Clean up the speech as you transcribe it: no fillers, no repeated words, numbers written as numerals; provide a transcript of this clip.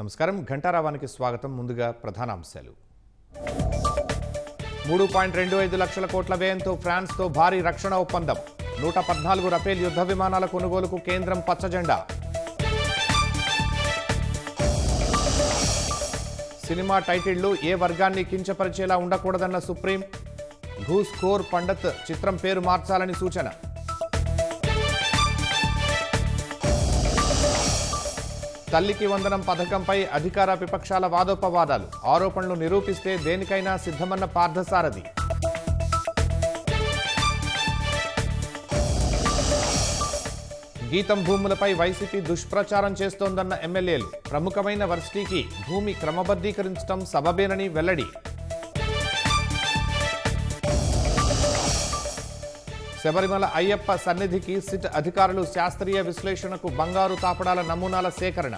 నమస్కారం ఘంటారావానికి స్వాగతం. ముందుగా ప్రధాన అంశాలు. 3.25 లక్షల కోట్ల వ్యయంతో ఫ్రాన్స్తో భారీ రక్షణ ఒప్పందం. 114 రఫేల్ యుద్ధ విమానాల కొనుగోలుకు కేంద్రం పచ్చజెండా. సినిమా టైటిళ్లు ఏ వర్గాన్ని కించపరిచేలా ఉండకూడదన్న సుప్రీం. ఘూస్ ఖోర్ పండత్ చిత్రం పేరు మార్చాలని సూచన. తల్లికి వందనం పథకంపై అధికార విపక్షాల వాదోపవాదాలు. ఆరోపణలు నిరూపిస్తే దేనికైనా సిద్ధమన్న పార్థసారథి. గీతం భూములపై వైసీపీ దుష్ప్రచారం చేస్తోందన్న ఎమ్మెల్యేలు. ప్రముఖమైన వర్సిటీకి భూమి క్రమబద్ధీకరించడం సబబేనని వెల్లడి. శబరిమల అయ్యప్ప సన్నిధికి సిట్ అధికారులు శాస్త్రీయ విశ్లేషణకు బంగారు తాపడాల నమూనాల సేకరణ.